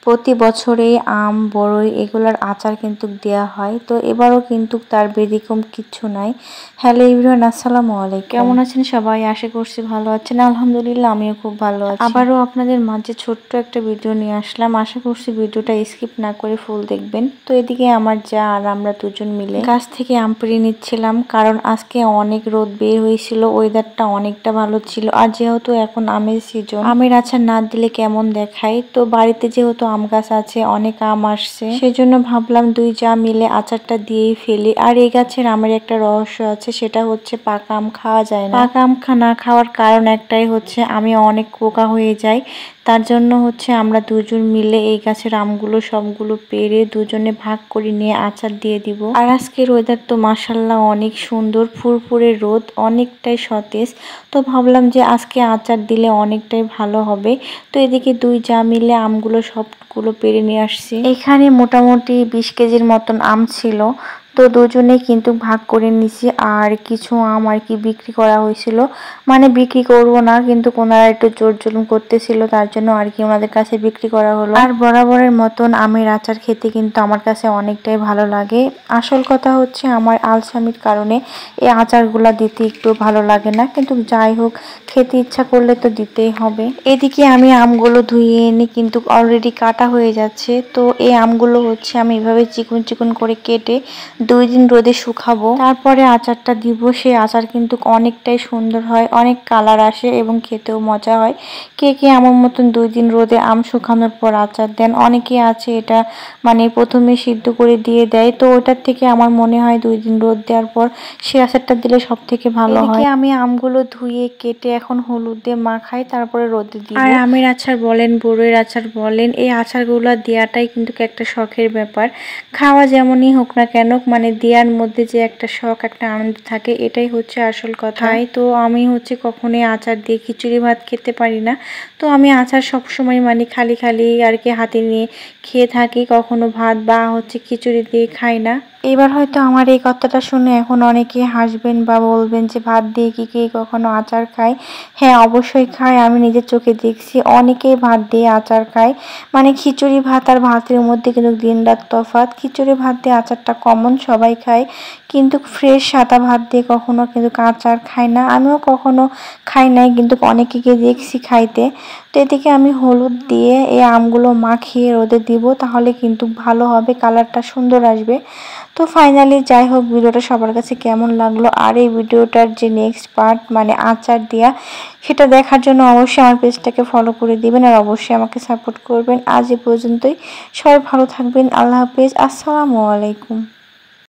প্রতি বছরে আম বড়ই এগুলার আচার কিন্তু দেয়া হয়। তো এবারও কিন্তু তার ব্যতিক্রম কিচ্ছু নাই। হ্যালো এভরিওয়ান, আসসালামু আলাইকুম। কেমন আছেন সবাই? আশা করছি ভালো আছেন। আলহামদুলিল্লাহ আমিও খুব ভালো আছি। আবারও আপনাদের মাঝে ছোট্ট একটা ভিডিও নিয়ে আসলাম। আশা করছি ভিডিওটা স্কিপ না করে ফুল দেখবেন। তো এদিকে আমার যা আর আমরা দুজন মিলে গাছ থেকে আম পেড়ে নিচ্ছিলাম, কারণ আজকে অনেক রোদ বের হয়েছিল, ওয়েদারটা অনেকটা ভালো ছিল। আর যেহেতু এখন আমের সিজন, আমের আচার না দিলে কেমন দেখায়, তো বাড়িতে যেহেতু আম গাছ আছে, অনেক আম আসছে, সেজন্য ভাবলাম দুই যা মিলে আচারটা দিয়েই ফেলি। আর এই গাছের আমের একটা রহস্য আছে, সেটা হচ্ছে পাকা আম খাওয়া যায় না। পাকা আম না খাওয়ার কারণ একটাই হচ্ছে আমি অনেক পোকা হয়ে যাই। তার জন্য হচ্ছে আমরা দুজন মিলে এই গাছের আমগুলো সবগুলো পেড়ে দুজনে ভাগ করে নিয়ে আচার দিয়ে দিব। আর আজকের ওয়েদার তো মাশাআল্লাহ অনেক সুন্দর, ফুরফুরে রোদ, অনেকটাই সতেজ। তো ভাবলাম যে আজকে আচার দিলে অনেকটাই ভালো হবে। তো এদিকে দুই যা মিলে আমগুলো সবগুলো পেড়ে নিয়ে আসছি। এখানে মোটামুটি 20 কেজির মতন আম ছিল। তো দুজনে কিন্তু ভাগ করে নিছি। আর কিছু আম আর কি বিক্রি করা হয়েছিল, মানে বিক্রি করবো না কিন্তু ওনারা একটু জোর জুলুম করতেছিল, তার জন্য আর কি ওনাদের কাছে বিক্রি করা হলো। আর বরাবরের মতন আমের আচার খেতে কিন্তু আমার কাছে অনেকটাই ভালো লাগে। আসল কথা হচ্ছে আমার আলসামির কারণে এই আচারগুলা দিতে একটু ভালো লাগে না, কিন্তু যাই হোক খেতে ইচ্ছা করলে তো দিতেই হবে। এদিকে আমি আমগুলো ধুয়ে এনে কিন্তু অলরেডি কাটা হয়ে যাচ্ছে। তো এই আমগুলো হচ্ছে আমি এভাবে চিকন চিকন করে কেটে 2 দিন রোদে শুকাবো, তারপরে আচারটা দিব। সেই আচার কিন্তু অনেকটাই সুন্দর হয়, অনেক কালার আসে এবং খেতেও মজা হয়। কে কে আমার মতন 2 দিন রোদে আম শুকানোর পর আচার দেন? অনেকে আছে এটা মানে প্রথমে সিদ্ধ করে দিয়ে দেয়, তো ওটার থেকে আমার মনে হয় 2 দিন রোদ দেওয়ার পর সেই আচারটা দিলে সব থেকে ভালো হয়। এদিকে আমি আমগুলো ধুয়ে কেটে এখন হলুদ দিয়ে মাখাই, তারপরে রোদে দিই। আর আমের আচার বলেন, বড়ইয়ের আচার বলেন, এই আচারগুলো দেওয়াটাই কিন্তু একটা শখের ব্যাপার। খাওয়া যেমনই হোক না কেন, মানে দেওয়ার মধ্যে যে একটা শখ, একটা আনন্দ থাকে, এটাই হচ্ছে আসল কথা। তো আমি হচ্ছে কখনোই আচার দিয়ে খিচুড়ি ভাত খেতে পারি না। তো আমি আচার সবসময় মানে খালি খালি আর কি হাতে নিয়ে খেয়ে থাকি, কখনো ভাত বা হচ্ছে খিচুড়ি দিয়ে খাই না। এবার হয়তো আমার এই কথাটা শুনে এখন অনেকে হাসবেন বা বলবেন যে ভাত দিয়ে কি কে কখনো আচার খায়? হ্যাঁ, অবশ্যই খায়। আমি নিজের চোখে দেখছি অনেকেই ভাত দিয়ে আচার খায়। মানে খিচুড়ি ভাত আর ভাতের মধ্যে কিন্তু দিন রাত তফাৎ। খিচুড়ি ভাত দিয়ে আচারটা কমন, সবাই খায়, কিন্তু ফ্রেশ সাদা ভাত দিয়ে কখনো কিন্তু আচার খায় না। আমিও কখনো খাই নাই, কিন্তু অনেকে দেখছি খাইতে। তো এদিকে আমি হলুদ দিয়ে এই আমগুলো মাখিয়ে রোদে দিব, তাহলে কিন্তু ভালো হবে, কালারটা সুন্দর আসবে। তো ফাইনালি যাই হোক, ভিডিওটা সবার কাছে কেমন লাগলো আর এই ভিডিওটার যে নেক্সট পার্ট মানে আচার দেয়া, সেটা দেখার জন্য অবশ্যই আমার পেজটাকে ফলো করে দিবেন আর অবশ্যই আমাকে সাপোর্ট করবেন। আজ এ পর্যন্তই, সবাই ভালো থাকবেন। আল্লাহ হাফেজ, আসসালামু আলাইকুম।